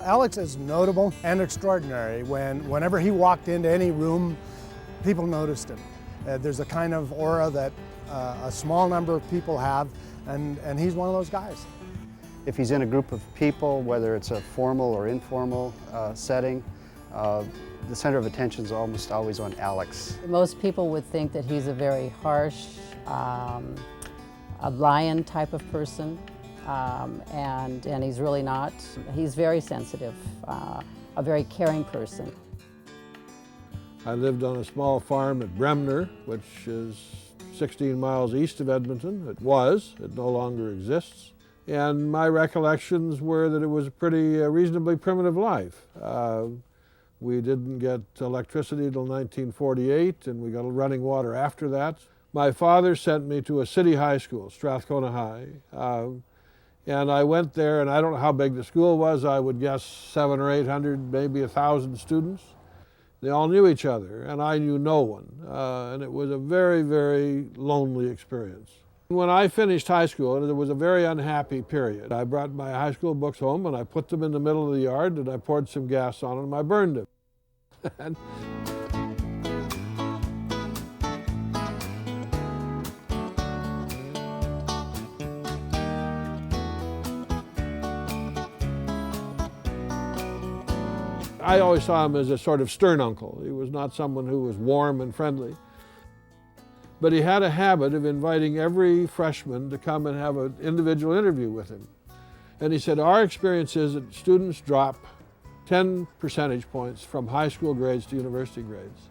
Alex is notable and extraordinary. Whenever he walked into any room, people noticed him. There's a kind of aura that a small number of people have, and he's one of those guys. If he's in a group of people, whether it's a formal or informal setting, the center of attention is almost always on Alex. Most people would think that he's a very harsh, a lion type of person, and he's really not. He's very sensitive, a very caring person. I lived on a small farm at Bremner, which is 16 miles east of Edmonton. It no longer exists. And my recollections were that it was a pretty reasonably primitive life. We didn't get electricity till 1948, and we got running water after that. My father sent me to a city high school, Strathcona High, and I went there, and I don't know how big the school was. I would guess 700 or 800, maybe 1,000 students. They all knew each other, and I knew no one, and it was a very, very lonely experience. When I finished high school, it was a very unhappy period. I brought my high school books home, and I put them in the middle of the yard, and I poured some gas on them, and I burned them. I always saw him as a sort of stern uncle. He was not someone who was warm and friendly. But he had a habit of inviting every freshman to come and have an individual interview with him. And he said, our experience is that students drop 10 percentage points from high school grades to university grades.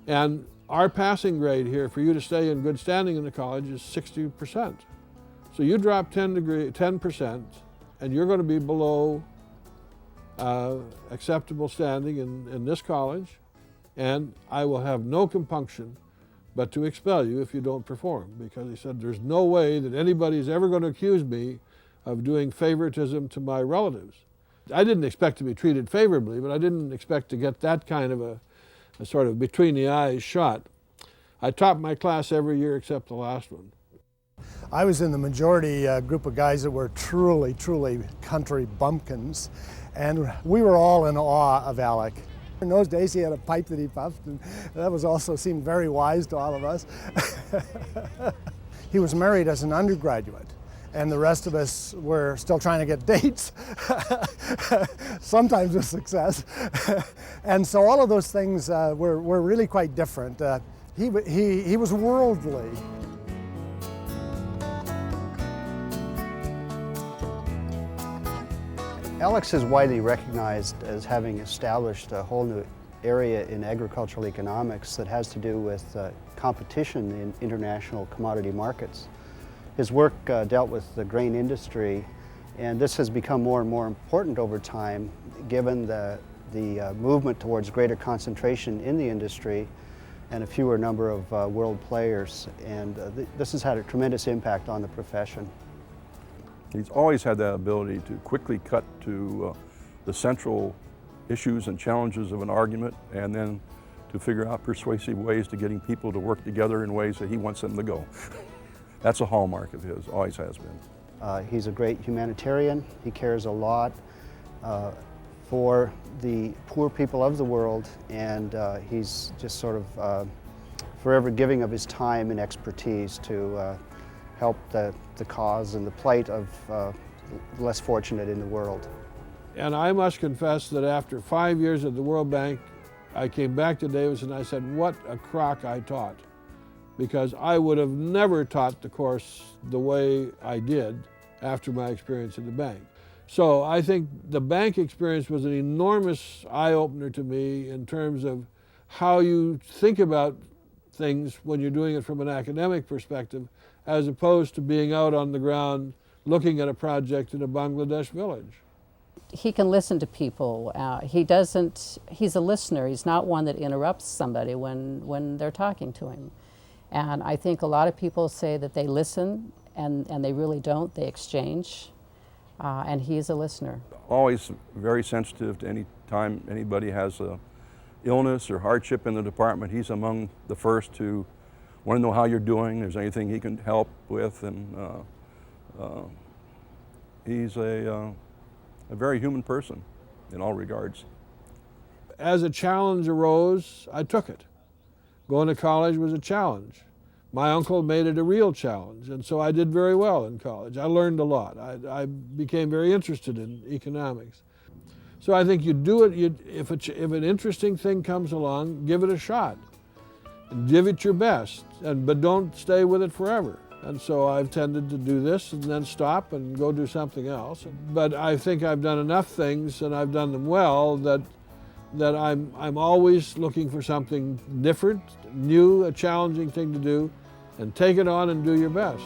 And our passing grade here for you to stay in good standing in the college is 60%. So you drop 10%, and you're going to be below acceptable standing in this college, and I will have no compunction but to expel you if you don't perform, because he said there's no way that anybody's ever going to accuse me of doing favoritism to my relatives. I didn't expect to be treated favorably, but I didn't expect to get that kind of a sort of between the eyes shot. I topped my class every year except the last one. I was in the majority group of guys that were truly, truly country bumpkins, and we were all in awe of Alec. In those days he had a pipe that he puffed, and that was also seemed very wise to all of us. He was married as an undergraduate, and the rest of us were still trying to get dates, sometimes with success. And so all of those things were really quite different. He was worldly. Alex is widely recognized as having established a whole new area in agricultural economics that has to do with competition in international commodity markets. His work dealt with the grain industry, and this has become more and more important over time given the movement towards greater concentration in the industry and a fewer number of world players. And this has had a tremendous impact on the profession. He's always had that ability to quickly cut to the central issues and challenges of an argument, and then to figure out persuasive ways to getting people to work together in ways that he wants them to go. That's a hallmark of his, always has been. He's a great humanitarian. He cares a lot for the poor people of the world, and he's just sort of forever giving of his time and expertise to help the cause and the plight of the less fortunate in the world. And I must confess that after 5 years at the World Bank, I came back to Davis and I said, what a crock I taught. Because I would have never taught the course the way I did after my experience at the bank. So I think the bank experience was an enormous eye-opener to me in terms of how you think about things when you're doing it from an academic perspective, as opposed to being out on the ground looking at a project in a Bangladesh village. He can listen to people. He's a listener. He's not one that interrupts somebody when they're talking to him. And I think a lot of people say that they listen, and they really don't. They exchange, and he's a listener. Always very sensitive to any time anybody has a illness or hardship in the department. He's among the first to want to know how you're doing, if there's anything he can help with, and he's a very human person. in all regards. As a challenge arose, I took it. Going to college was a challenge. My uncle made it a real challenge, and so I did very well in college. I learned a lot. I became very interested in economics. So I think you do it, if an interesting thing comes along, give it a shot. And give it your best, but don't stay with it forever. And so I've tended to do this and then stop and go do something else. But I think I've done enough things, and I've done them well, that I'm always looking for something different, new, a challenging thing to do, and take it on and do your best.